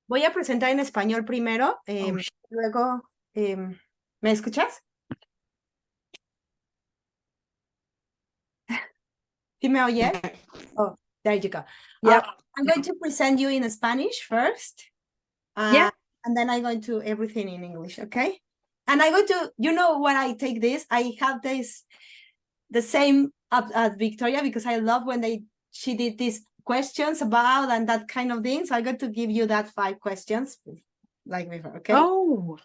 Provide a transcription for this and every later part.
voy a presentar en español primero, luego, ¿me escuchas? ¿Sí me oyes? Oh, there you go. Yeah. I'm going to present you in Spanish first. Yeah. And then I'm going to everything in English, okay? And I'm going to, you know, when I take this, I have this, the same at Victoria, because I love when she did these questions about and that kind of thing. So I'm going to give you that 5 questions like before, okay? Oh,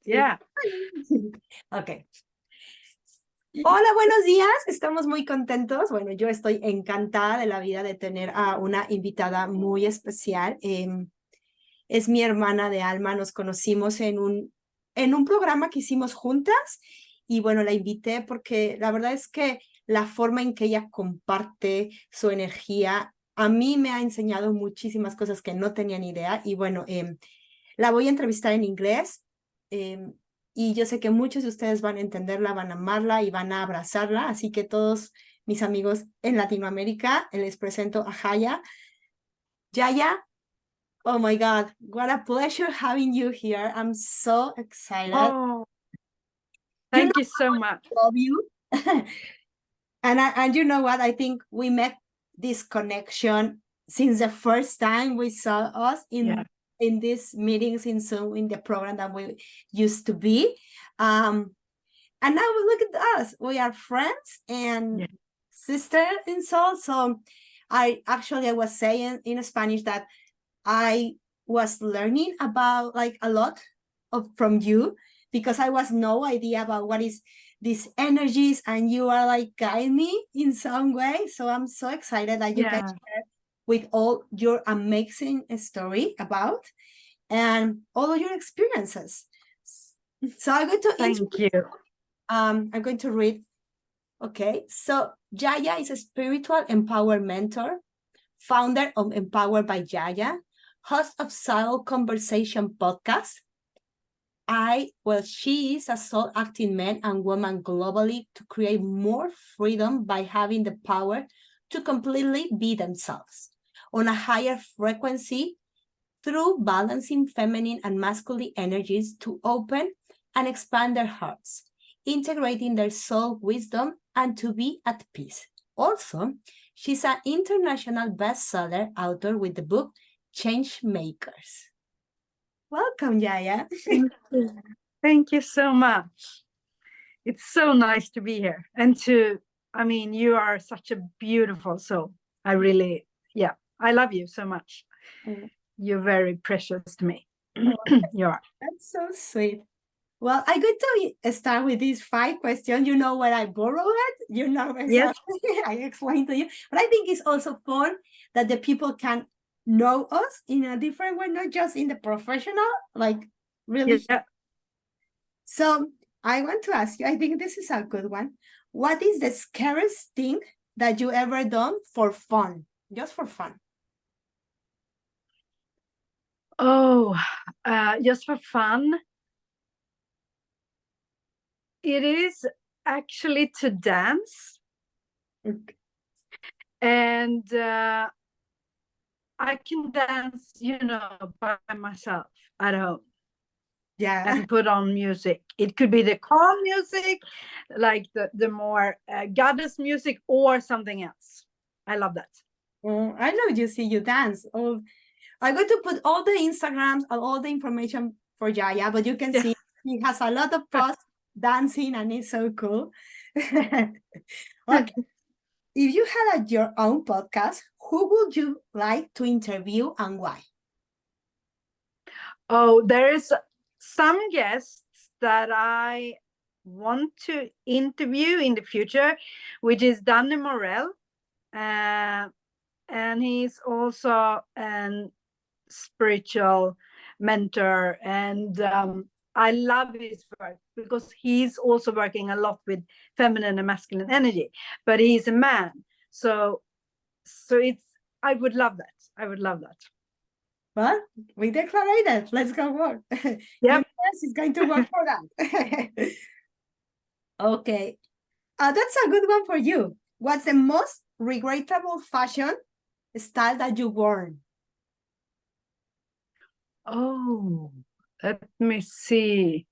yeah. Okay. Hola, buenos días. Estamos muy contentos. Bueno, yo estoy encantada de la vida de tener a una invitada muy especial. Es mi hermana de alma. Nos conocimos en un programa que hicimos juntas y bueno, la invité porque la verdad es que la forma en que ella comparte su energía a mí me ha enseñado muchísimas cosas que no tenía ni idea y bueno, la voy a entrevistar en inglés. Y yo sé que muchos de ustedes van a entenderla, van a amarla y van a abrazarla, así que todos mis amigos en Latinoamérica, les presento a Jaya. Jaya, oh my God, what a pleasure having you here. I'm so excited. Oh, thank you so much. I love you. And you know what? I think we met this connection since the first time we saw us in these meetings in Zoom, in the program that we used to be. And now look at us. We are friends and sisters in soul. So I was saying in Spanish that I was learning about like a lot from you, because I was no idea about what is these energies, and you are like guide me in some way. So I'm so excited that you can share with all your amazing story about and all of your experiences. So I'm going to thank you. I'm going to read. Okay, so Jaya is a spiritual empower mentor, founder of Empowered by Jaya, host of Soul Conversation podcast. She is a soul acting man and woman globally to create more freedom by having the power to completely be themselves on a higher frequency through balancing feminine and masculine energies to open and expand their hearts, integrating their soul wisdom and to be at peace. Also, she's an international bestseller author with the book Change Makers. Welcome, Jaya. Thank you. Thank you so much. It's so nice to be here. And you are such a beautiful soul. I really, I love you so much. You're very precious to me. You are. That's so sweet. Well, I'm going to start with these 5 questions. You know where I borrowed it. You know exactly. Yes. I explained to you. But I think it's also fun that the people can know us in a different way, not just in the professional, like really. Yeah. So I want to ask you, I think this is a good one. What is the scariest thing that you ever done for fun? Just for fun. Oh, just for fun. It is actually to dance. Okay. And I can dance, by myself at home. Yeah. And put on music. It could be the calm music, like the more goddess music, or something else. I love that. I love you see you dance. I'm going to put all the Instagrams and all the information for Jaya, but you can see he has a lot of posts dancing and it's so cool. Okay. If you had your own podcast, who would you like to interview and why? Oh, there is some guests that I want to interview in the future, which is Danny Morell. And he's also a spiritual mentor. And I love his work because he's also working a lot with feminine and masculine energy, but he's a man. So I would love that. I would love that. Well, we declared it. Let's go work. Yep. Yes, it's going to work for that. Okay. That's a good one for you. What's the most regrettable fashion style that you wore? Oh, let me see.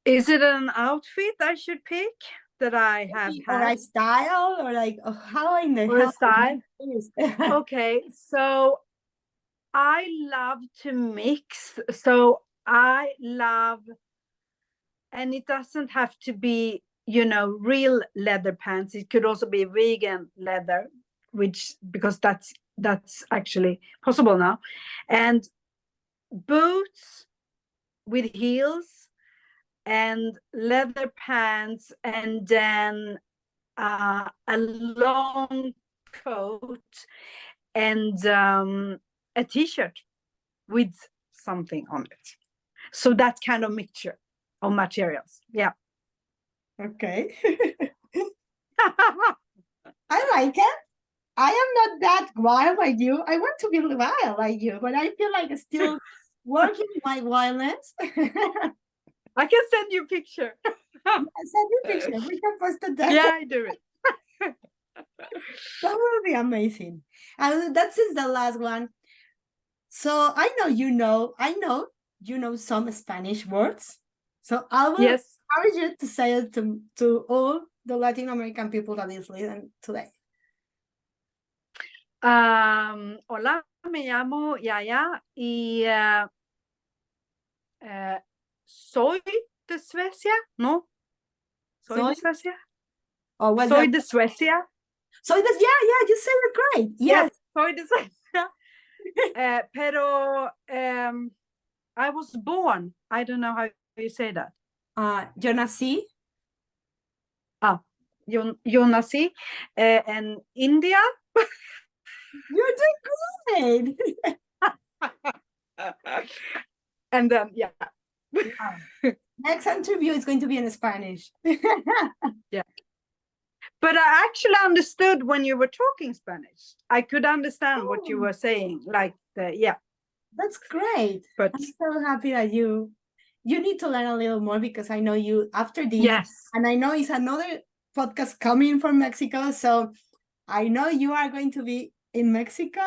Is it an outfit I should pick that I have Or a had, style, or like, oh, how in the or a hell style? is Okay, so I love to mix. So I love, and it doesn't have to be, real leather pants. It could also be vegan leather, which, because that's actually possible now. And boots with heels and leather pants, and then a long coat, and a t-shirt with something on it. So that kind of mixture of materials. Yeah. Okay. I like it. I am not that wild like you. I want to be wild like you, but I feel like I'm still working my wildness. I can send you a picture. Send me a picture. We can post it there. Yeah, I do it. That will be amazing. And that's the last one. So I know you know some Spanish words. So I will Yes. encourage you to say it to all the Latin American people that is listening today. Hola, me llamo Yaya y soy de Suecia, ¿no? Soy de Soy, Suecia. or what's Soy that? de Suecia. Soy this, yeah, you said it great. Yes. Yes, soy de Suecia. Pero I was born. I don't know how you say that. Yo nací. Ah, yo nací in India. You're doing great. And then, yeah. Wow. Next interview is going to be in Spanish. Yeah. But I actually understood when you were talking Spanish. I could understand what you were saying. Like, yeah. That's great. But I'm so happy that you need to learn a little more, because I know you after this, yes. and I know it's another podcast coming from Mexico. So I know you are going to be in Mexico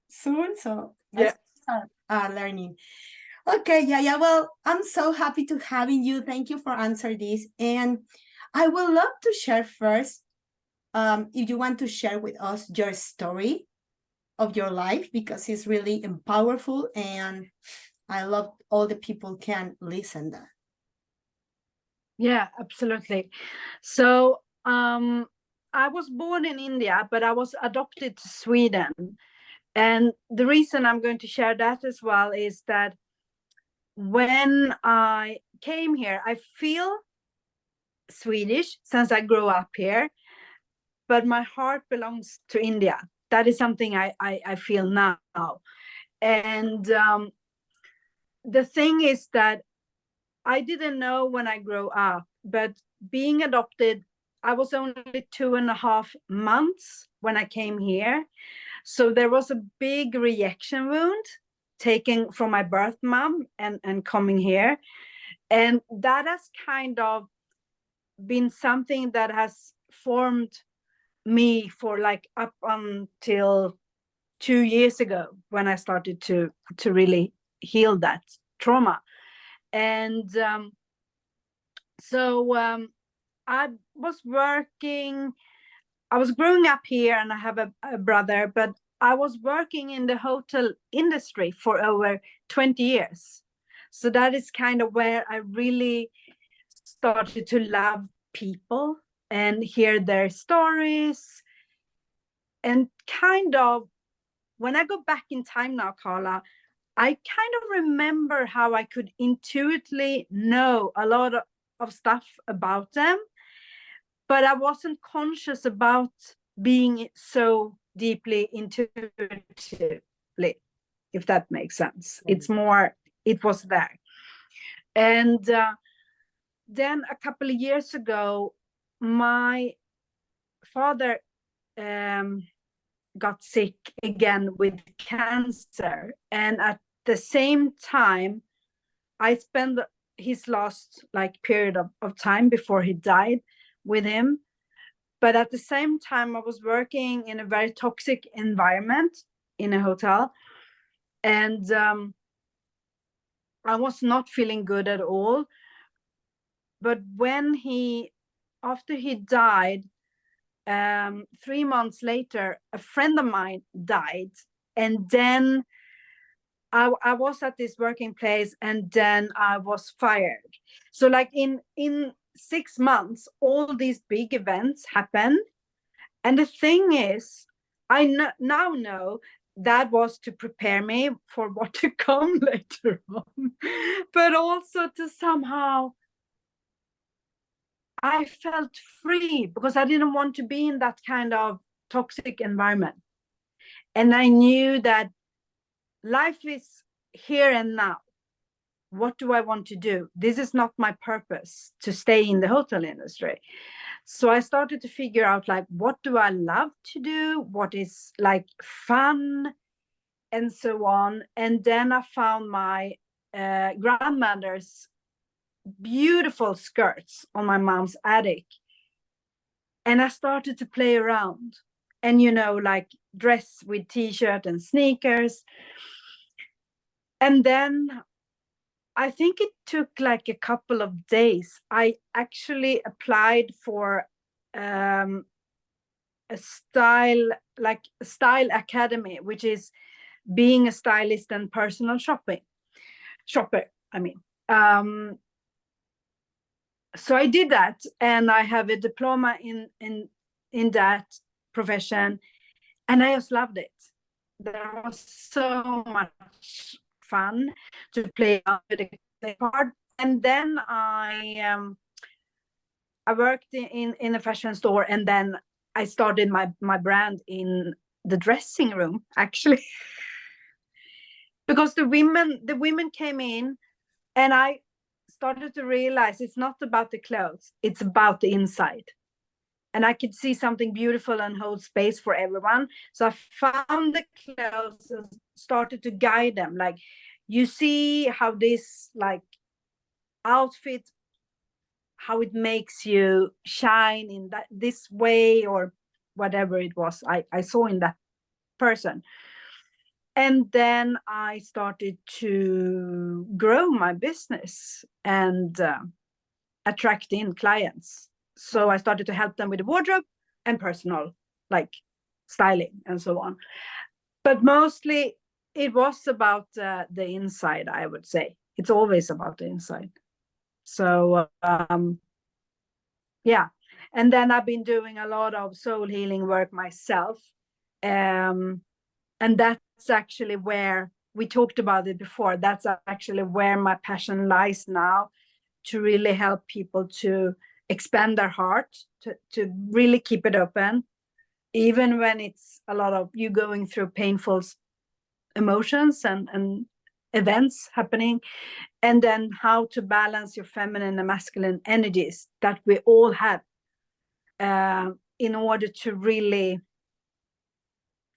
soon. So let's start learning. Okay, yeah. Well, I'm so happy to having you. Thank you for answering this. And I would love to share first, if you want to share with us your story of your life, because it's really powerful, and I love all the people can listen that. Yeah, absolutely. So I was born in India, but I was adopted to Sweden. And the reason I'm going to share that as well is that when I came here, I feel Swedish since I grew up here, but my heart belongs to India. That is something I feel now. And the thing is that I didn't know when I grew up, but being adopted, I was only 2.5 months when I came here. So there was a big reaction wound taken from my birth mom and coming here. And that has kind of been something that has formed me for like up until 2 years ago, when I started to really heal that trauma. And so I was working, I was growing up here, and I have a brother, but I was working in the hotel industry for over 20 years. So that is kind of where I really started to love people and hear their stories. And kind of, when I go back in time now, Carla, I kind of remember how I could intuitively know a lot of stuff about them, but I wasn't conscious about being so deeply intuitively, if that makes sense. It's more, it was there. And then a couple of years ago, my father got sick again with cancer. And at the same time, I spent his last like period of time before he died with him. But at the same time, I was working in a very toxic environment in a hotel. And I was not feeling good at all. But after he died, 3 months later, a friend of mine died. And then I was at this working place, and then I was fired. So like in 6 months, all these big events happened. And the thing is, now know that was to prepare me for what to come later on, but also to somehow, I felt free because I didn't want to be in that kind of toxic environment. And I knew that life is here and now. What do I want to do? This is not my purpose to stay in the hotel industry. So I started to figure out, like, what do I love to do? What is like fun and so on. And then I found my grandmother's beautiful skirts on my mom's attic. And I started to play around and, like dress with t-shirt and sneakers. And then I think it took like a couple of days. I actually applied for a style academy, which is being a stylist and personal shopper. I mean, so I did that, and I have a diploma in that profession, and I just loved it. There was so much fun to play with the card. And then I worked in a fashion store, and then I started my brand in the dressing room, actually. Because the women came in, and I started to realize it's not about the clothes, it's about the inside. And I could see something beautiful and hold space for everyone. So I found the clothes and started to guide them. Like, you see how this like outfit, how it makes you shine in this way, or whatever it was I saw in that person. And then I started to grow my business and attract in clients. So I started to help them with the wardrobe and personal, like styling and so on. But mostly it was about the inside, I would say. It's always about the inside. So, yeah. And then I've been doing a lot of soul healing work myself. And that's actually where we talked about it before. That's actually where my passion lies now, to really help people to expand their heart, to really keep it open, even when it's a lot of you going through painful emotions and events happening. And then how to balance your feminine and masculine energies that we all have, in order to really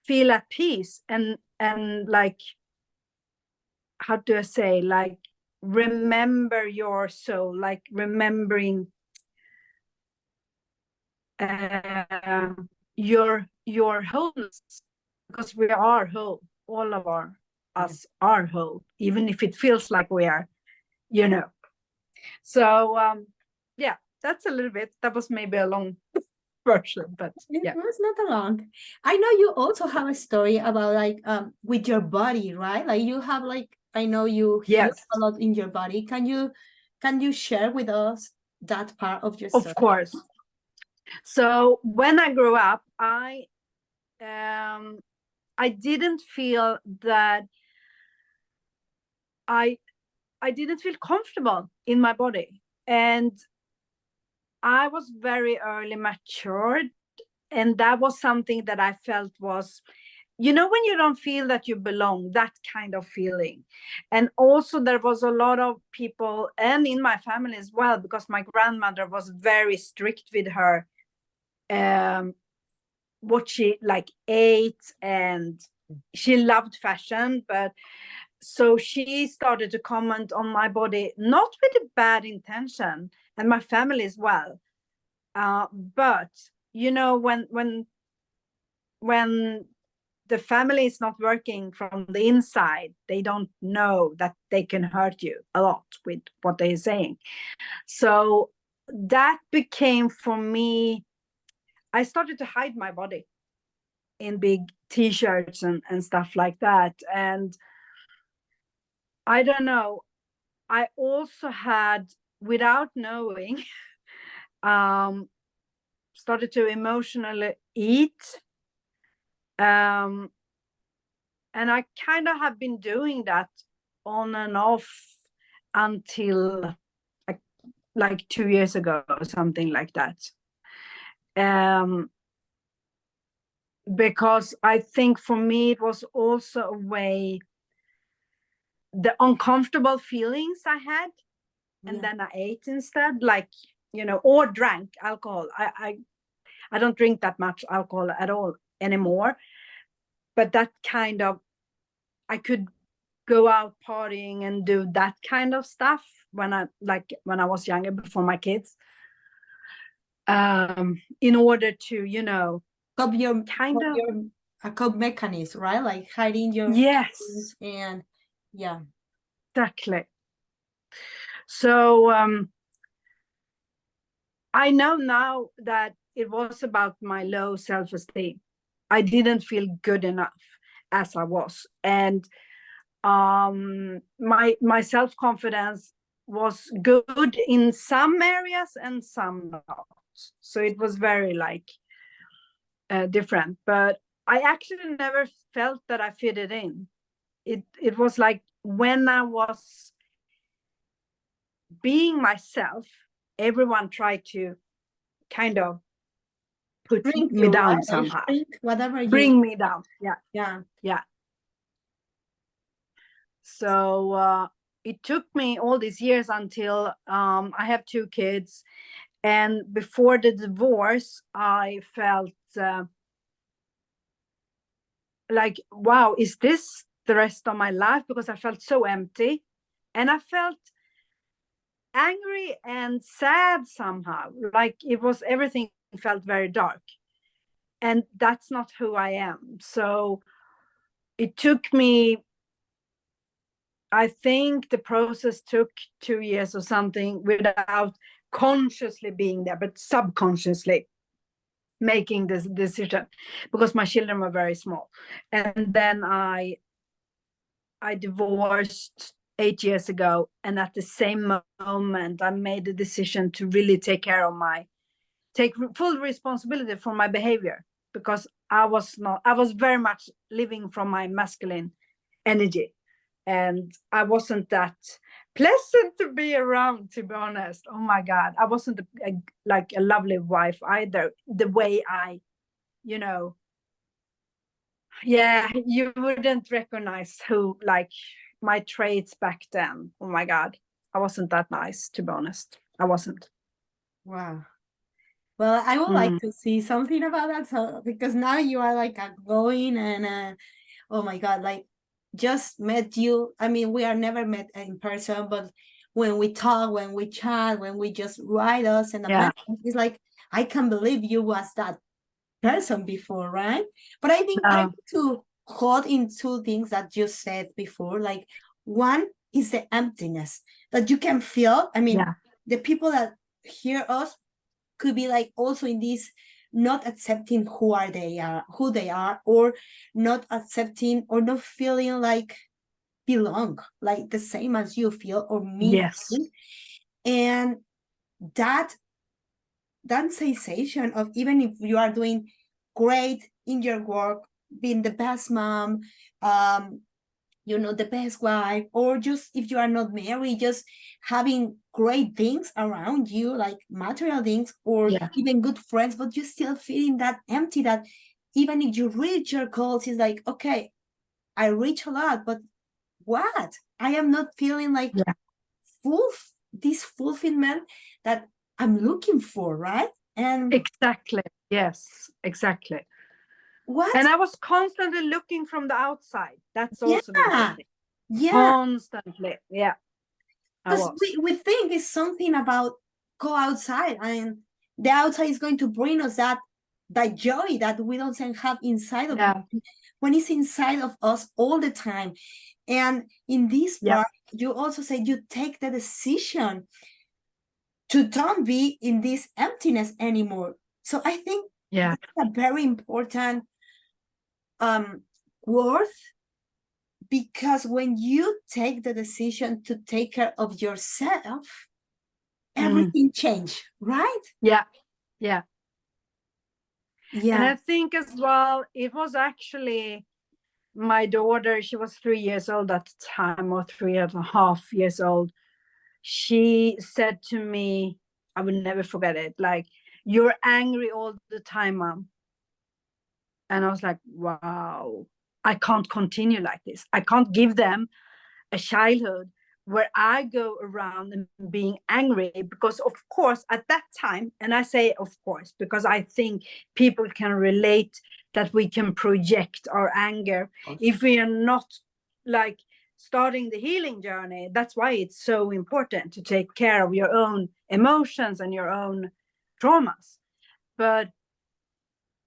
feel at peace and like, how do I say, like, remember your soul, like remembering your wholeness, because we are whole. All of us are whole, even if it feels like we are, So yeah, that's a little bit. That was maybe a long version, but yeah, it was not a long. I know you also have a story about like with your body, right? Like you have like, I know you heal yes, a lot in your body. Can you share with us that part of your story? of course. So when I grew up, I didn't feel that I didn't feel comfortable in my body, and I was very early matured, and that was something that I felt was, when you don't feel that you belong, that kind of feeling. And also there was a lot of people, and in my family as well, because my grandmother was very strict with her, what she like ate, and she loved fashion, but so she started to comment on my body, not with a bad intention, and my family as well, but you know, when the family is not working from the inside, they don't know that they can hurt you a lot with what they're saying. So that became for me, I started to hide my body in big t-shirts and stuff like that. And I don't know, I also had, without knowing, started to emotionally eat. And I kind of have been doing that on and off until like 2 years ago or something like that. Because I think for me it was also a way, the uncomfortable feelings I had, and then I ate instead, like, you know, or drank alcohol. I don't drink that much alcohol at all anymore, but that kind of, I could go out partying and do that kind of stuff when I was younger, before my kids, in order to, you know, Cope your kind of, a cope mechanism, right? Like hiding your yes, and yeah, exactly. So I know now that it was about my low self-esteem. I didn't feel good enough as I was, and my self-confidence was good in some areas and some not. So it was very like different. But I actually never felt that I fitted in. It was like when I was being myself, everyone tried to kind of put shrink me you, down right? Like somehow, shrink whatever you, bring me down. Yeah, yeah. yeah. So it took me all these years until I have 2 kids. And before the divorce, I felt like, wow, is this the rest of my life? Because I felt so empty. And I felt angry and sad somehow. Like it was, everything felt very dark. And that's not who I am. So it took me, I think the process took 2 years or something without consciously being there, but subconsciously making this decision, because my children were very small. And then I divorced 8 years ago, and at the same moment I made the decision to really take full responsibility for my behavior, because I was very much living from my masculine energy, and I wasn't that pleasant to be around, to be honest. Oh my God, I wasn't like a lovely wife either, the way I, you know, yeah, you wouldn't recognize who, like, my traits back then. Oh my God, I wasn't that nice, to be honest. I wasn't. Wow. Well, I would like to see something about that. So because now you are like outgoing and oh my God, like just met you. I mean, we are never met in person, but when we talk, when we chat, when we just write us and a Yeah. message, it's like I can't believe you was that person before, right? But I think I need to hold in two things that you said before. Like one is the emptiness that you can feel. I mean, Yeah. the people that hear us could be like also in this not accepting who they are, or not accepting or not feeling like belong, like the same as you feel or me. Yes. And that sensation of, even if you are doing great in your work, being the best mom, you know, the best wife, or just if you are not married, just having great things around you, like material things, or Yeah. even good friends, but you're still feeling that empty, that even if you reach your goals, it's like, okay, I reach a lot, but what? I am not feeling like full, this fulfillment that I'm looking for, right? And Exactly. Yes, exactly. what? And I was constantly looking from the outside. That's also the Yeah, thing. yeah. Constantly. Yeah, I Because was. we think it's something about go outside and the outside is going to bring us that that joy that we don't have inside of Yeah. when it's inside of us all the time. And in this Yeah. part, you also say you take the decision to don't be in this emptiness anymore. So I think Yeah. that's a very important word, because when you take the decision to take care of yourself, everything change, right? Yeah. Yeah. And Yeah. I think as well, it was actually my daughter, she was 3 years old at the time, or 3.5 years old. She said to me, I will never forget it, like, "You're angry all the time, Mom." And I was like, wow, I can't continue like this. I can't give them a childhood where I go around and being angry, because of course at that time, and I say of course because I think people can relate, that we can project our anger if we are not like starting the healing journey. That's why it's so important to take care of your own emotions and your own traumas. But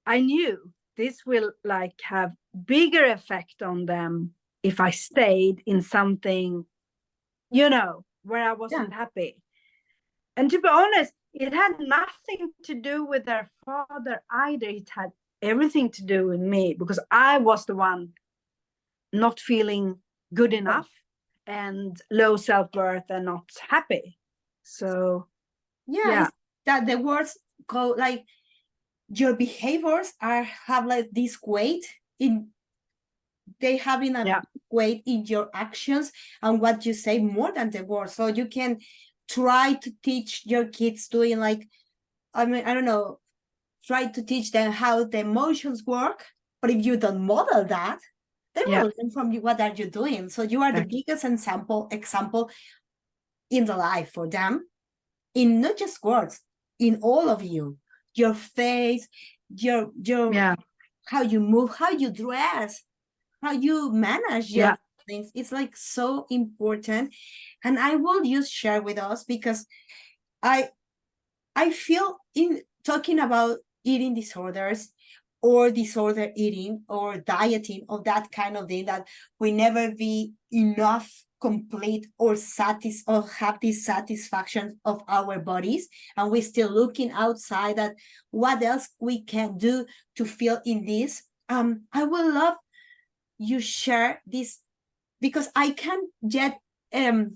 I knew this will like have bigger effect on them if I stayed in something, where I wasn't happy. And to be honest, it had nothing to do with their father either. It had everything to do with me, because I was the one not feeling good enough and low self-worth and not happy. So Yeah, it's that the words go like, your behaviors have like this weight in, they having a weight in your actions and what you say more than the words. So you can try to teach your kids doing like, I mean, I don't know, try to teach them how the emotions work, but if you don't model that, they will learn from you what are you doing. So you are the biggest example in the life for them, in not just words, in all of you, your face, your how you move, how you dress, how you manage your things. It's like so important. And I will just share with us, because I feel in talking about eating disorders or disorder eating or dieting or that kind of thing, that we never be enough complete or or have this satisfaction of our bodies, and we're still looking outside at what else we can do to feel in this. I would love you share this, because I can get I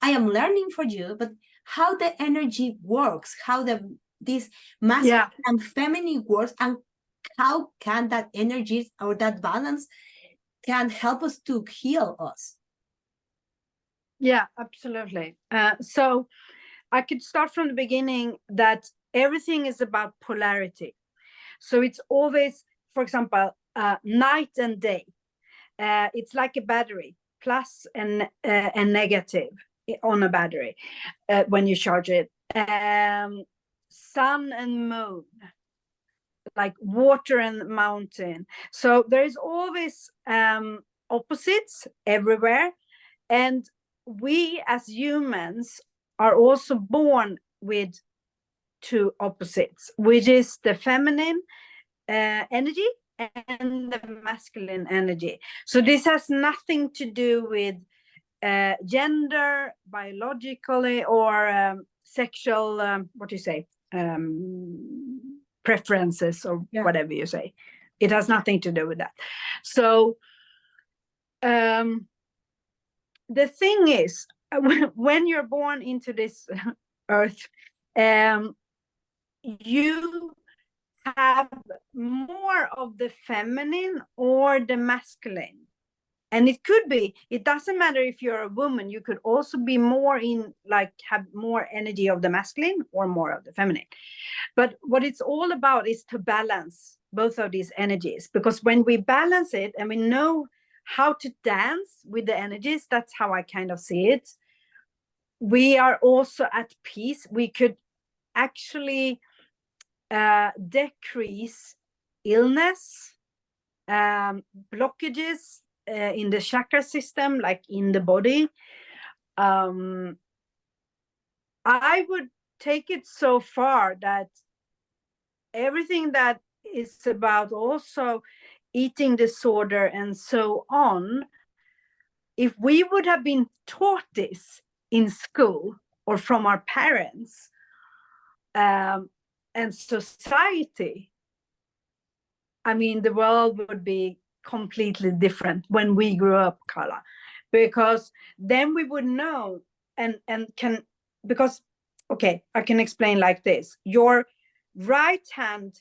am learning for you, but how the energy works, how this masculine and feminine works, and how can that energy or that balance can help us to heal us. Yeah, absolutely. So I could start from the beginning, that everything is about polarity. So it's always, for example, night and day. It's like a battery, plus and negative on a battery when you charge it. Sun and moon, like water and mountain. So there is always opposites everywhere. And we as humans are also born with two opposites, which is the feminine energy and the masculine energy. So this has nothing to do with gender, biologically, or sexual, what do you say, preferences, or whatever you say. It has nothing to do with that. So the thing is, when you're born into this earth, you have more of the feminine or the masculine. And it doesn't matter if you're a woman, you could also be more have more energy of the masculine or more of the feminine. But what it's all about is to balance both of these energies, because when we balance it and we know how to dance with the energies, that's how I kind of see it, we are also at peace. We could actually decrease illness, blockages in the chakra system, like in the body. I would take it so far that everything that is about also eating disorder and so on. If we would have been taught this in school or from our parents and society, I mean, the world would be completely different when we grew up, Carla, because then we would know and can, because, okay, I can explain like this. Your right hand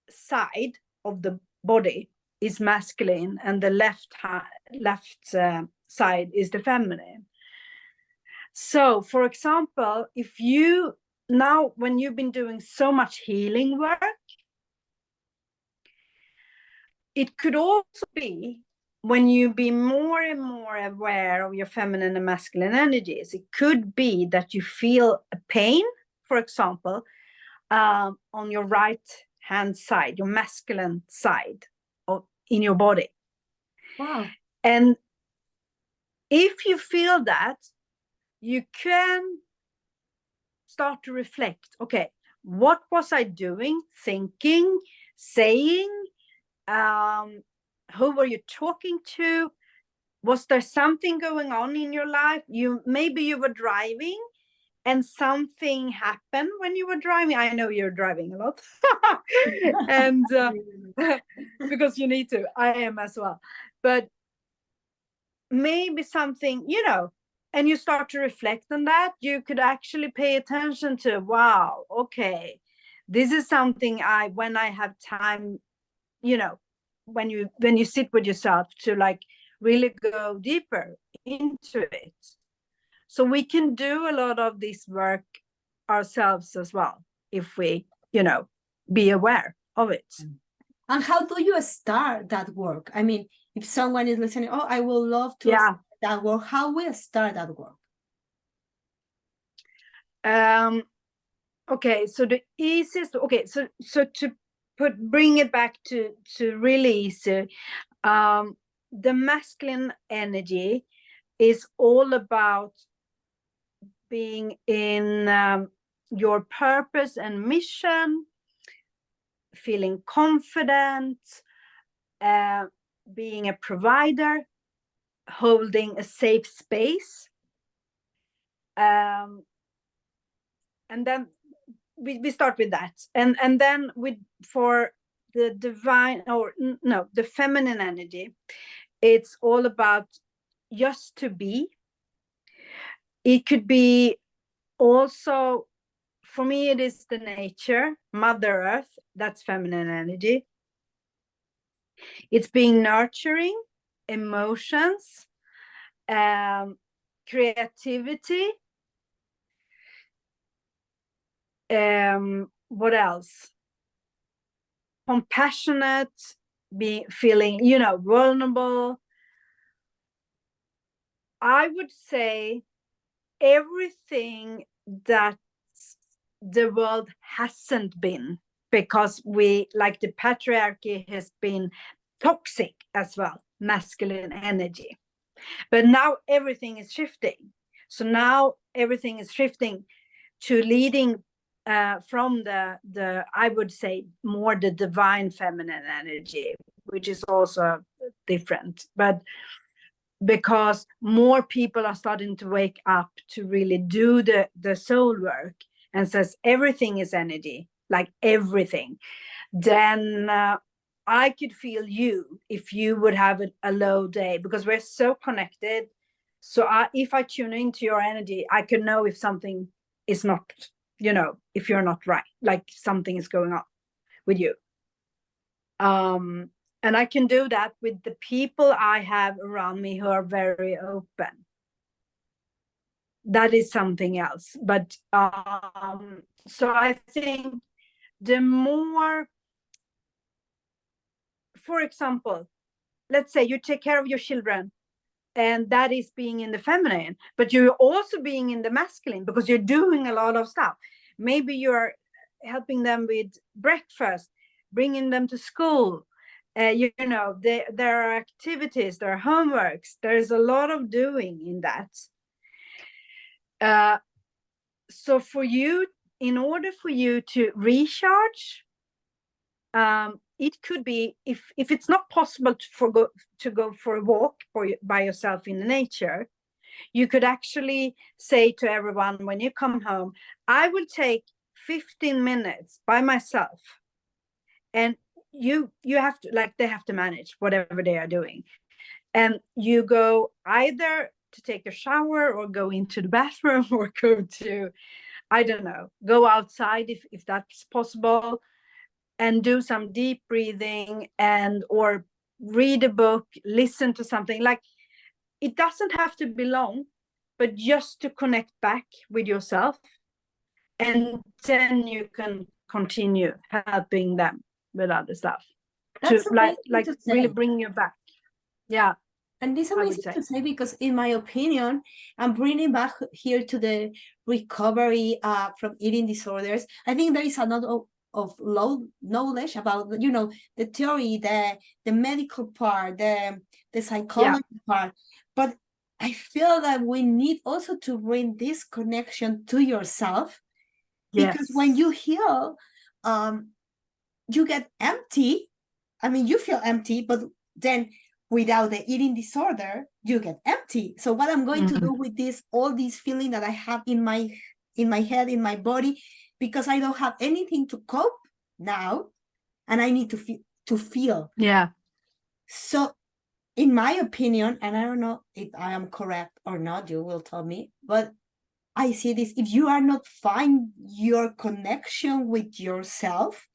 side of the body is masculine and the left side is the feminine. So, for example, if you now, when you've been doing so much healing work, it could also be when you be more and more aware of your feminine and masculine energies, it could be that you feel a pain, for example, on your right hand side, your masculine side in your body. Wow. And if you feel that, you can start to reflect, okay, what was I doing, thinking, saying? Who were you talking to? Was there something going on in your life? Maybe you were driving and something happened when you were driving. I know you're driving a lot. And because you need to. I am as well. But maybe something, and you start to reflect on that, you could actually pay attention to, wow, okay, this is something when I have time, when you sit with yourself to like really go deeper into it. So we can do a lot of this work ourselves as well, if we, be aware of it. And how do you start that work? I mean, if someone is listening, oh, I would love to start that work, how will start that work? Okay, so the easiest, okay, so to bring it back to really easy, the masculine energy is all about being in your purpose and mission, feeling confident, being a provider, holding a safe space. And then we start with that. And then for the divine, or no, the feminine energy, it's all about just to be. It could be also, for me, it is the nature, Mother Earth, that's feminine energy. It's being nurturing, emotions, creativity. What else? Compassionate, feeling, vulnerable. I would say everything that the world hasn't been, because we, like, the patriarchy has been toxic as well, masculine energy. But now everything is shifting. So now everything is shifting to leading from the I would say more the divine feminine energy, which is also different. But because more people are starting to wake up to really do the soul work and says everything is energy, like everything, then I could feel you if you would have a low day, because we're so connected. So if I tune into your energy, I can know if something is not, if you're not right, like something is going on with you. And I can do that with the people I have around me who are very open. That is something else. But so I think the more, for example, let's say you take care of your children, and that is being in the feminine, but you're also being in the masculine because you're doing a lot of stuff. Maybe you're helping them with breakfast, bringing them to school. There are activities, there are homeworks. There's a lot of doing in that. So in order for you to recharge, it could be, if it's not possible to go for a walk by yourself in the nature, you could actually say to everyone when you come home, I will take 15 minutes by myself. And you have to, like, they have to manage whatever they are doing. And you go either to take a shower or go into the bathroom or go to, I don't know, go outside if that's possible, and do some deep breathing, and or read a book, listen to something. Like, it doesn't have to be long, but just to connect back with yourself, and then you can continue helping them with other stuff to That's amazing like to really say. bring you back. Yeah, And it's I would amazing say. to say because, in my opinion, I'm bringing back here to the recovery from eating disorders. I think there is a lot of low knowledge about, you know, the theory, the medical part, the Yeah. psychology part. But I feel that we need also to bring this connection to yourself, because when Yes. you heal, you get empty. I mean, you feel empty, but then without the eating disorder, you get empty. So what I'm going to do with this, all these feeling that I have in my head, in my body, because I don't have anything to cope now, and I need to feel. Yeah. So in my opinion, and I don't know if I am correct or not, you will tell me, but I see this: if you are not find your connection with yourself,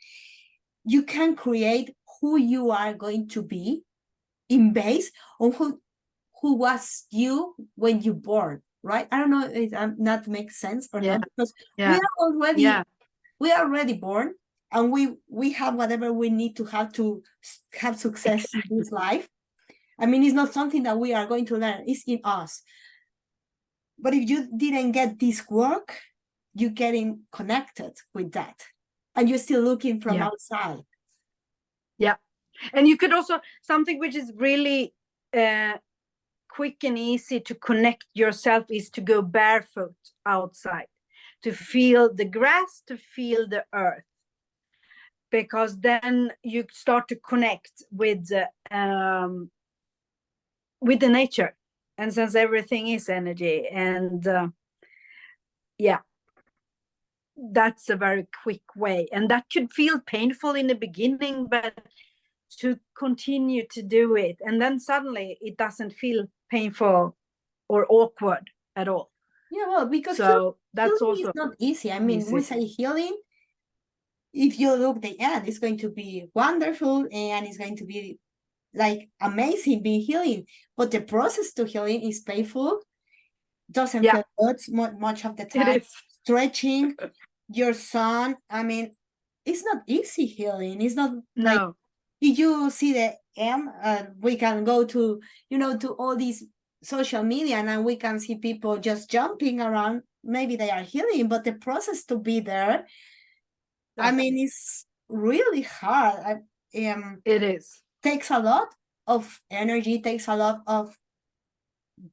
you can create who you are going to be in base on who was you when you born, right? I don't know if that makes sense or Yeah. not, because Yeah. Yeah. we are already born, and we have whatever we need to have success in this life. I mean, it's not something that we are going to learn, it's in us. But if you didn't get this work, you're getting connected with that, and you're still looking from Yeah. outside. Yeah. And you could also, something which is really quick and easy to connect yourself is to go barefoot outside, to feel the grass, to feel the earth, because then you start to connect with the nature, and since everything is energy, and yeah, that's a very quick way, and that could feel painful in the beginning, but to continue to do it, and then suddenly it doesn't feel painful or awkward at all. Yeah, well, because So that's healing is also not easy. I mean, we easy. say healing, if you look the end, it's going to be wonderful and it's going to be like amazing being healing. But the process to healing is painful, doesn't Yeah, feel good much of the it time. is. Stretching your son, I mean, it's not easy healing. It's not like, No. if you see the M, we can go to, you know, to all these social media, and we can see people just jumping around. Maybe they are healing, but the process to be there, I mean, it's really hard. It is. Takes a lot of energy, takes a lot of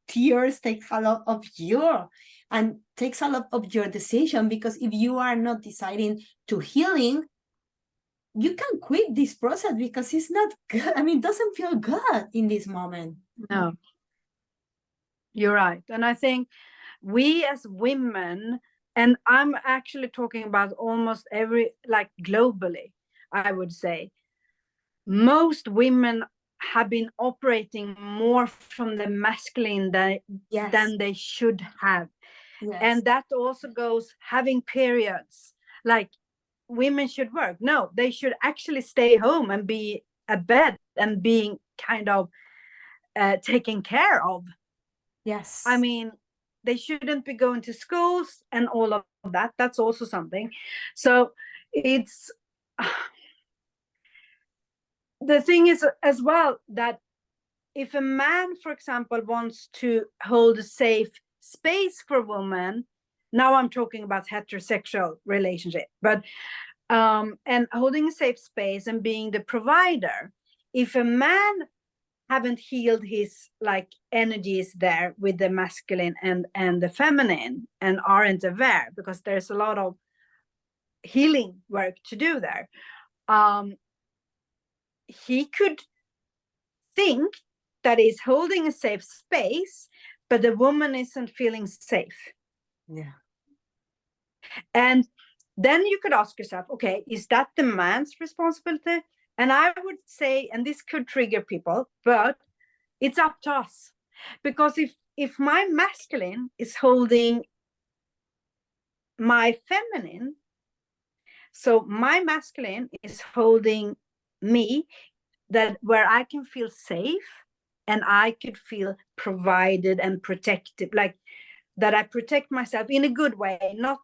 tears, takes a lot of you, and takes a lot of your decision, because if you are not deciding to healing, you can quit this process because it's not good. I mean, it doesn't feel good in this moment. No, you're right. And I think we as women, and I'm actually talking about almost every, like globally, I would say, most women have been operating more from the masculine Yes, than they should have. yes, And that also goes having periods. Like, women should work. No, they should actually stay home and be a bed and being kind of taken care of. I yes, mean, they shouldn't be going to schools and all of that. That's also something. So it's the thing is as well that if a man, for example, wants to hold a safe space for women, now I'm talking about heterosexual relationship, but and holding a safe space and being the provider. If a man haven't healed his like energies there with the masculine and the feminine, and aren't aware, because there's a lot of healing work to do there, he could think that he's holding a safe space, but the woman isn't feeling safe. Yeah. And then you could ask yourself, okay, is that the man's responsibility? And I would say, and this could trigger people, but it's up to us. Because if my masculine is holding my feminine, so my masculine is holding me, that where I can feel safe and I could feel provided and protected, like that I protect myself in a good way, not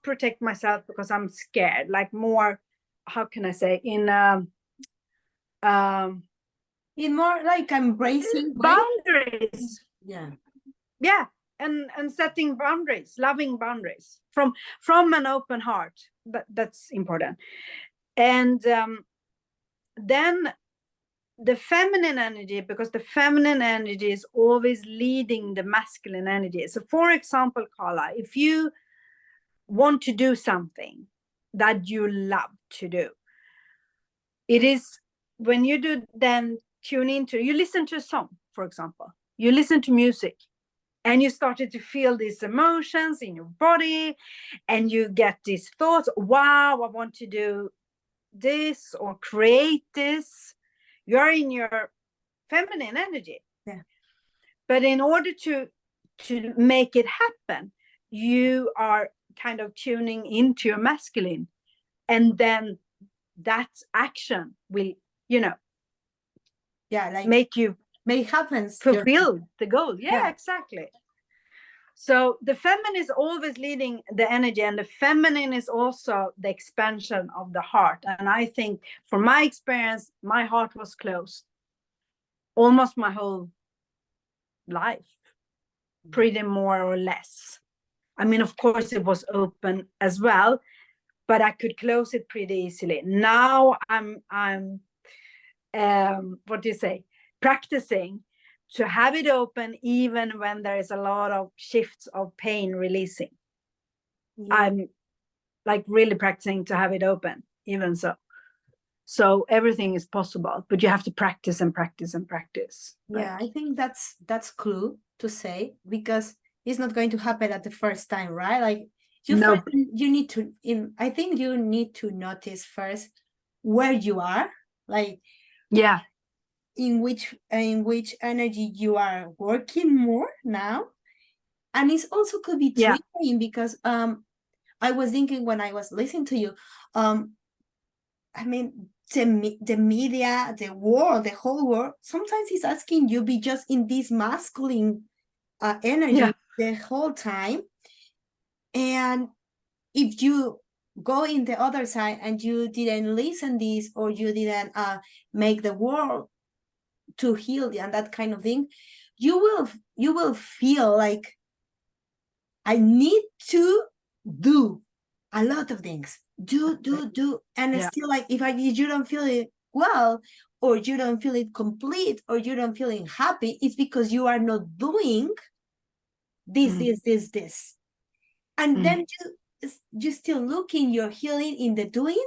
protect myself because I'm scared, like more, how can I say, in more like embracing boundaries. Yeah. Yeah. And setting boundaries, loving boundaries from an open heart. That's important. And then the feminine energy, because the feminine energy is always leading the masculine energy. So for example, Carla, if you want to do something that you love to do, it is when you do, then tune into, you listen to a song, for example, you listen to music, and you started to feel these emotions in your body, and you get these thoughts, wow, I want to do this or create this. You're in your feminine energy. Yeah. But in order to make it happen, you are kind of tuning into your masculine, and then that action will, like make you happens fulfill the goal. Yeah, exactly. So the feminine is always leading the energy, and the feminine is also the expansion of the heart. And I think from my experience, my heart was closed almost my whole life, pretty more or less. I mean, of course, it was open as well, but I could close it pretty easily. Now I'm what do you say, practicing to have it open even when there is a lot of shifts of pain releasing. I'm like really practicing to have it open, even so everything is possible, but you have to practice and practice and practice. Yeah, I think that's cool to say, because it's not going to happen at the first time, right? Like you need to I think you need to notice first where you are, like in which energy you are working more now. And it also could be triggering, because I was thinking when I was listening to you, I mean, the media, the world, the whole world, sometimes it's asking you be just in this masculine energy the whole time. And if you go in the other side and you didn't listen this, or you didn't make the world to heal and that kind of thing, you will feel like, I need to do a lot of things, do, and it's still like, if you don't feel it well, or you don't feel it complete, or you don't feel it happy, it's because you are not doing this, and then you still looking your healing in the doing,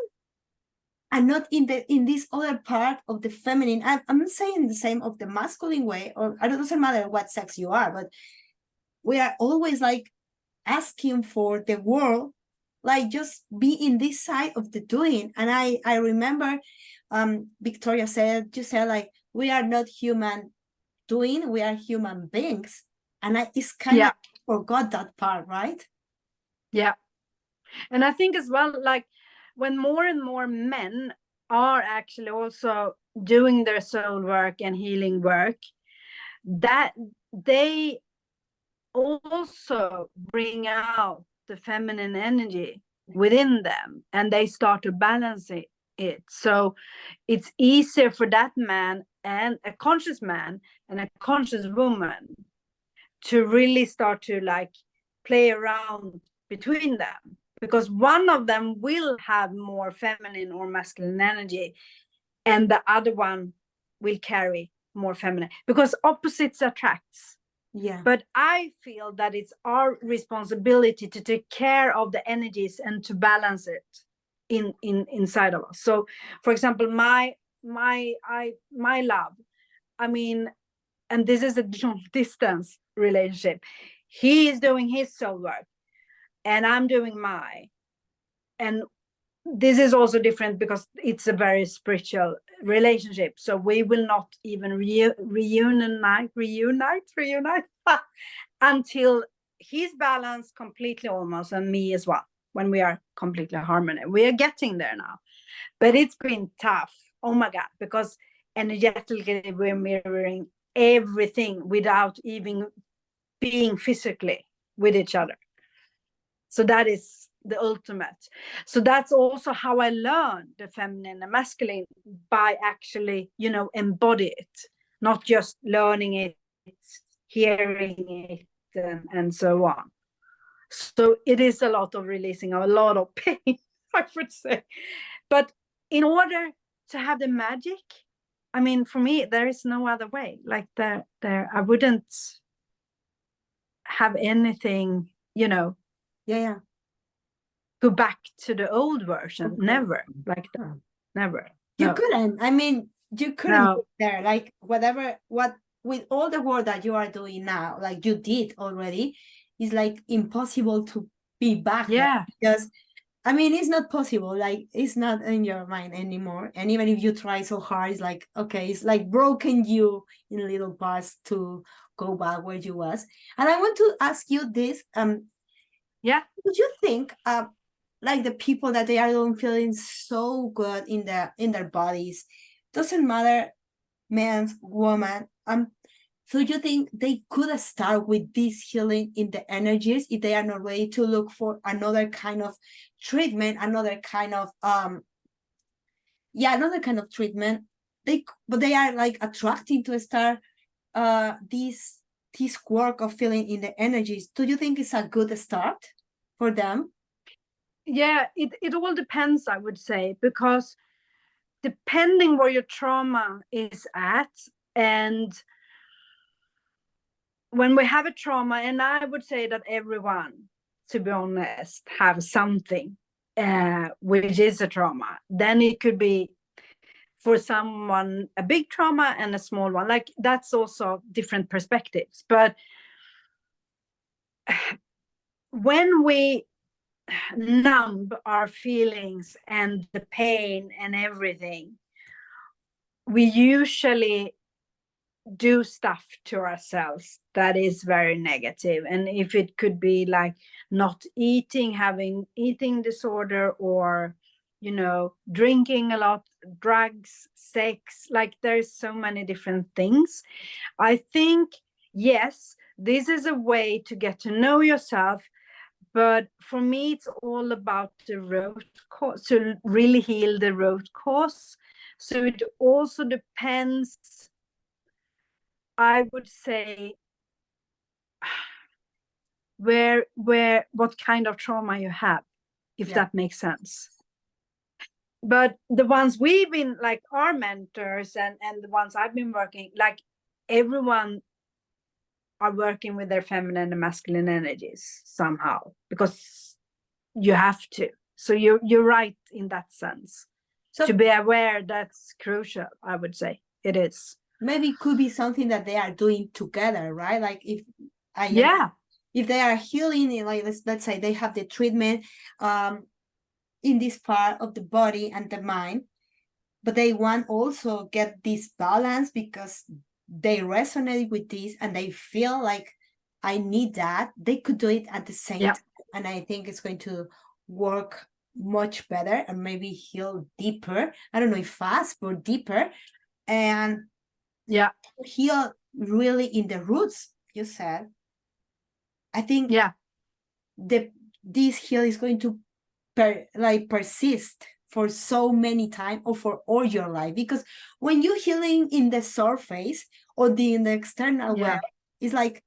and not in this other part of the feminine. I'm not saying the same of the masculine way, or it doesn't matter what sex you are, but we are always like asking for the world, like, just be in this side of the doing. And I remember Victoria said, you said, like, we are not human doing, we are human beings. And it's kind of forgot that part, right? Yeah. And I think as well, like, when more and more men are actually also doing their soul work and healing work, that they also bring out the feminine energy within them, and they start to balance it. So it's easier for that man, and a conscious man and a conscious woman, to really start to like play around between them, because one of them will have more feminine or masculine energy, and the other one will carry more feminine, because opposites attracts. Yeah. But I feel that it's our responsibility to take care of the energies and to balance it inside of us. So for example, my my love, I mean, and this is a long distance relationship. He is doing his soul work and I'm doing mine. And this is also different because it's a very spiritual relationship. So we will not even reunite until he's balanced completely almost, and me as well, when we are completely harmony. We are getting there now. But it's been tough. Oh my God, because energetically we're mirroring everything without even being physically with each other. So that is the ultimate. So that's also how I learned the feminine and masculine, by actually, embody it, not just learning it, hearing it, and so on. So it is a lot of releasing a lot of pain, I would say. But in order to have the magic, I mean, for me, there is no other way. Like I wouldn't have anything, Yeah. go back to the old version. Okay. Never, like that. Never. You No. couldn't. I mean, you couldn't No. get there. Like with all the work that you are doing now, like you did already, it's like impossible to be back Yeah. there, because I mean, it's not possible. Like, it's not in your mind anymore. And even if you try so hard, it's like, okay, it's like broken you in little parts to go back where you was. And I want to ask you this. Yeah. Would you think, like the people that they are feeling so good in their bodies, doesn't matter, man, woman, so you think they could start with this healing in the energies if they are not ready to look for another kind of treatment, another kind of treatment? But they are like attracting to start this work of feeling in the energies. Do you think it's a good start for them? Yeah, it all depends, I would say, because depending where your trauma is at, and when we have a trauma, and I would say that everyone, to be honest, have something which is a trauma. Then it could be for someone a big trauma and a small one. Like, that's also different perspectives. But when we numb our feelings and the pain and everything, we usually do stuff to ourselves that is very negative. And if it could be like not eating, having eating disorder, or drinking a lot, drugs, sex, like there's so many different things. I think, yes, this is a way to get to know yourself. But for me, it's all about the root cause, to really heal the root cause. So it also depends, I would say, what kind of trauma you have, if that makes sense. But the ones we've been, like our mentors and the ones I've been working, like everyone are working with their feminine and masculine energies somehow, because you have to. So you're right in that sense. So to be aware, that's crucial, I would say. It is. Maybe it could be something that they are doing together, right? Like if they are healing, like let's say they have the treatment in this part of the body and the mind, but they want also get this balance because they resonate with this and they feel like, I need that. They could do it at the same time. And I think it's going to work much better and maybe heal deeper. I don't know if fast, but deeper. And heal really in the roots, you said. I think this heal is going to persist for so many time, or for all your life, because when you're healing in the surface or in the external way, it's like,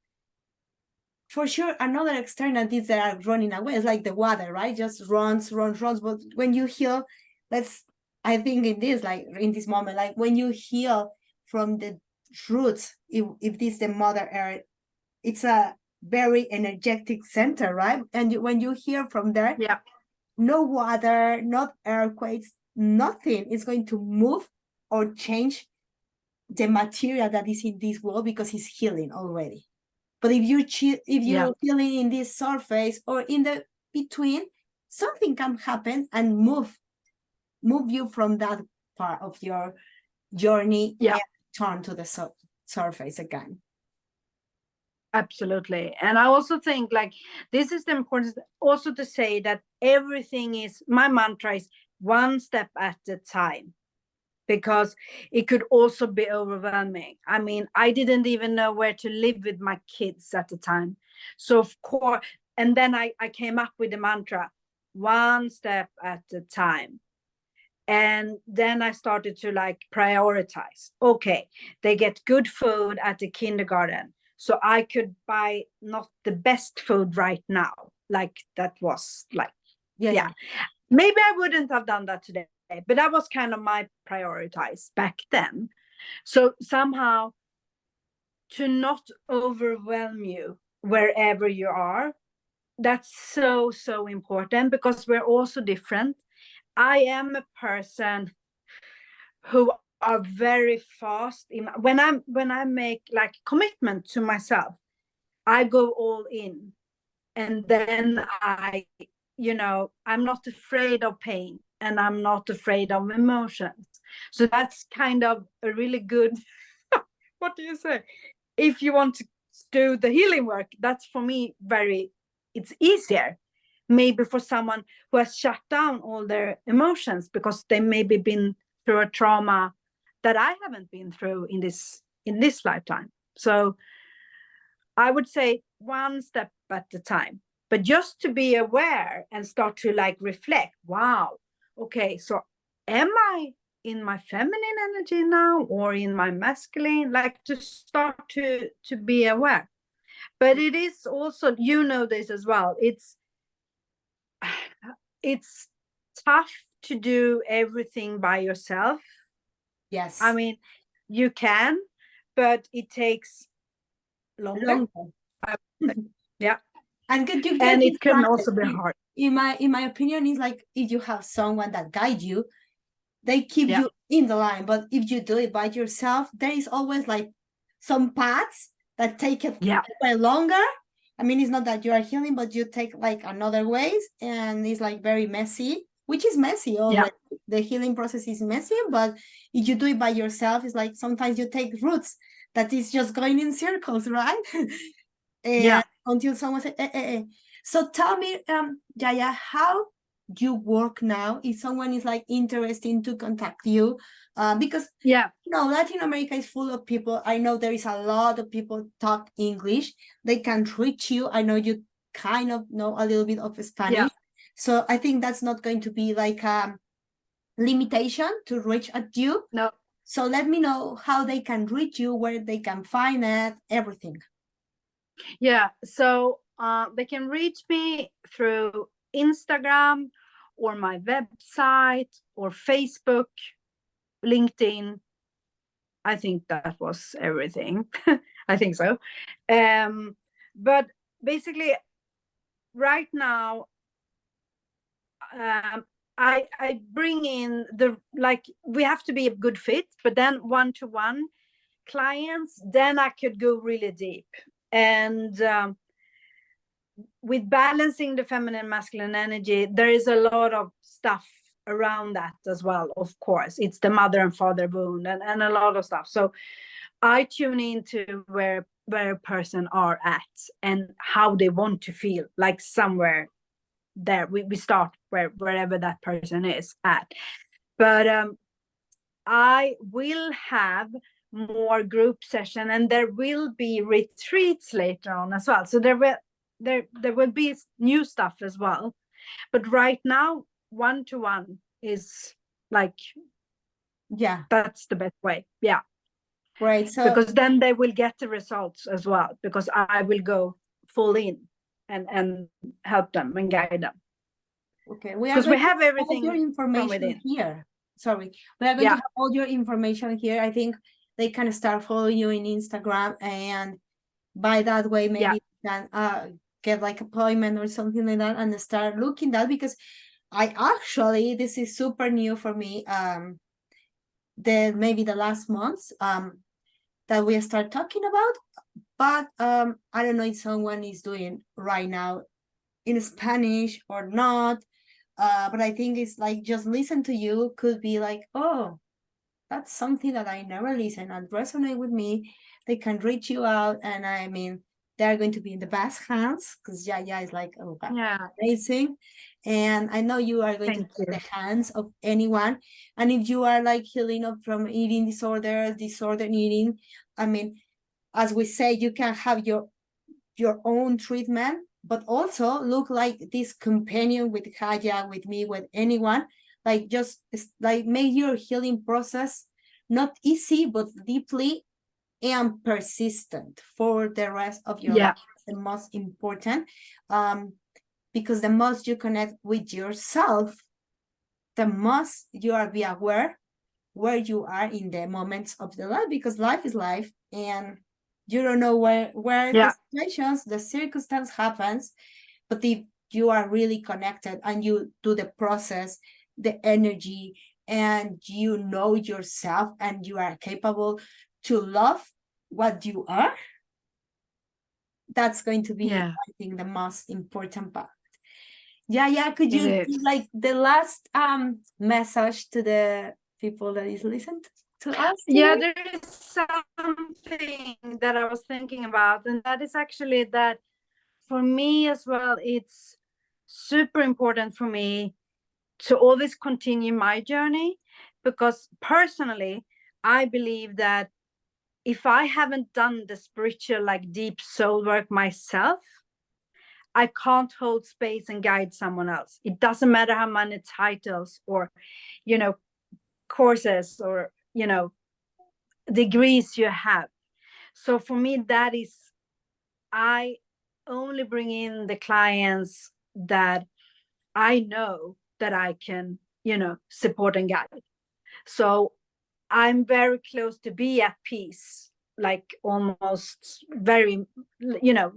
for sure, another external things that are running away. It's like the water, right? Just runs. But when you heal, I think in this moment, like when you heal from the roots, if this is the Mother Earth, it's a very energetic center, right? And when you hear from there, no water, not earthquakes, nothing is going to move or change the material that is in this wall because it's healing already. But if you're healing in this surface or in the between, something can happen and move you from that part of your journey and turn to the surface again. Absolutely. And I also think like this is the importance also to say that everything is, my mantra is one step at a time, because it could also be overwhelming. I mean, I didn't even know where to live with my kids at the time. So of course, and then I came up with the mantra, one step at a time. And then I started to like prioritize. Okay, they get good food at the kindergarten, so I could buy not the best food right now. Like that was like, maybe I wouldn't have done that today, but that was kind of my prioritize back then. So somehow to not overwhelm you wherever you are, that's so, so important, because we're also different. I am a person who are very fast in, when I make like commitment to myself, I go all in, and then I'm not afraid of pain, and I'm not afraid of emotions. So that's kind of a really good what do you say, if you want to do the healing work, that's for me it's easier. Maybe for someone who has shut down all their emotions because they maybe been through a trauma that I haven't been through in this lifetime. So I would say one step at a time, but just to be aware and start to like reflect, wow, okay, so am I in my feminine energy now or in my masculine? Like to start to be aware. But it is also, this as well, it's tough to do everything by yourself. Yes. I mean, you can, but it takes longer. Yeah. And it can also be hard. In my opinion, is like if you have someone that guide you, they keep you in the line. But if you do it by yourself, there is always like some paths that take it way longer. I mean, it's not that you are healing, but you take like another ways, and it's like very messy, which is messy always. The healing process is messy, but if you do it by yourself, it's like sometimes you take routes that is just going in circles, right? And until someone says, So tell me, Jaya, how you work now if someone is like interested to contact you, because Latin America is full of people. I know there is a lot of people talk English. They can reach you. I know you kind of know a little bit of Spanish, so I think that's not going to be like a limitation to reach at you. No. So let me know how they can reach you, where they can find it, everything. So they can reach me through Instagram or my website or Facebook, LinkedIn. I think that was everything. I think so. But basically, right now, I bring in we have to be a good fit, but then one-to-one clients, then I could go really deep. And with balancing the feminine masculine energy, there is a lot of stuff around that as well. Of course, it's the mother and father wound and a lot of stuff. So I tune into where a person are at and how they want to feel, like somewhere there. We start wherever that person is at. But I will have more group session, and there will be retreats later on as well. So there will be new stuff as well. But right now, one-to-one is like, that's the best way. Yeah. Right. So because then they will get the results as well, because I will go full in and help them and guide them. Okay. Because we have everything your information here. Sorry. We are going to have all your information here. I think they can start following you in Instagram, and by that way, maybe you can get like appointment or something like that and start looking that, because this is super new for me. maybe the last months that we start talking about. But I don't know if someone is doing right now in Spanish or not. But I think it's like just listen to you could be like, oh, that's something that I never listened and resonate with me. They can reach you out, and I mean, they're going to be in the best hands because Jaya is like, oh, God, Yeah. amazing. And I know you are going to Thank be in you. the hands of anyone. And if you are like healing up from eating disorders, disordered eating, I mean, as we say, you can have your own treatment, but also look like this companion with Jaya, with me, with anyone. Like just like make your healing process not easy, but deeply and persistent for the rest of your life. The most important, because the most you connect with yourself, the most you are be aware where you are in the moments of the life, because life is life, and you don't know where the situations, the circumstance happens. But if you are really connected and you do the process, the energy, and you know yourself and you are capable to love what you are, that's going to be, I think, the most important part. Yeah, could you give like the last message to the people that is listening to us today? There is something that I was thinking about, and that is actually that for me as well, it's super important for me to always continue my journey, because personally, I believe that if I haven't done the spiritual, like deep soul work myself, I can't hold space and guide someone else. It doesn't matter how many titles or, courses or, degrees you have. So for me, that is, I only bring in the clients that I know that I can, support and guide. So I'm very close to be at peace, like almost very,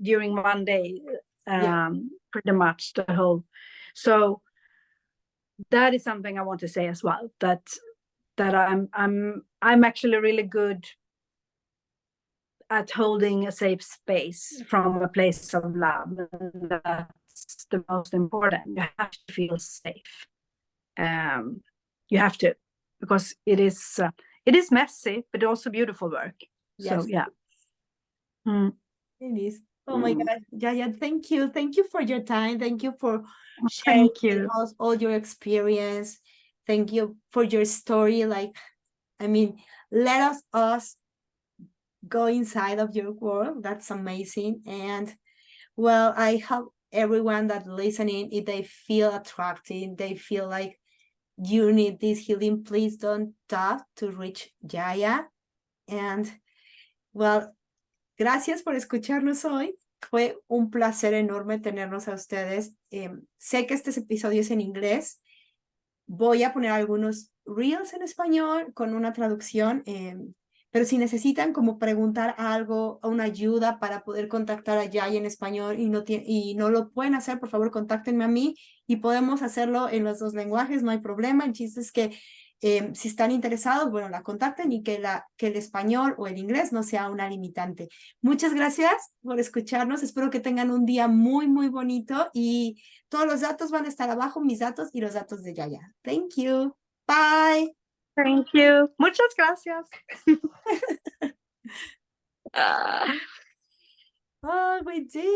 during one day, pretty much the whole. So that is something I want to say as well, that I'm actually really good at holding a safe space from a place of love. And that's the most important. You have to feel safe. You have to, because it is messy, but also beautiful work. Yes. So yeah. It is. Oh my God, Jaya, thank you. Thank you for your time. Thank you for sharing with us all your experience. Thank you for your story. Like, I mean, let us go inside of your world. That's amazing. And well, I hope everyone that listening, if they feel attracted, they feel like you need this healing, please don't doubt to reach Jaya. And well, gracias por escucharnos hoy. Fue un placer enorme tenernos a ustedes. Sé que este episodio es en inglés. Voy a poner algunos reels en español con una traducción, pero si necesitan como preguntar algo o una ayuda para poder contactar a Jaya en español y no lo pueden hacer, por favor, contáctenme a mí y podemos hacerlo en los dos lenguajes, no hay problema. El chiste es que si están interesados, bueno, la contacten y que el español o el inglés no sea una limitante. Muchas gracias por escucharnos. Espero que tengan un día muy, muy bonito y todos los datos van a estar abajo, mis datos y los datos de Jaya. Thank you. Bye. Thank you. Muchas gracias. Oh, we did.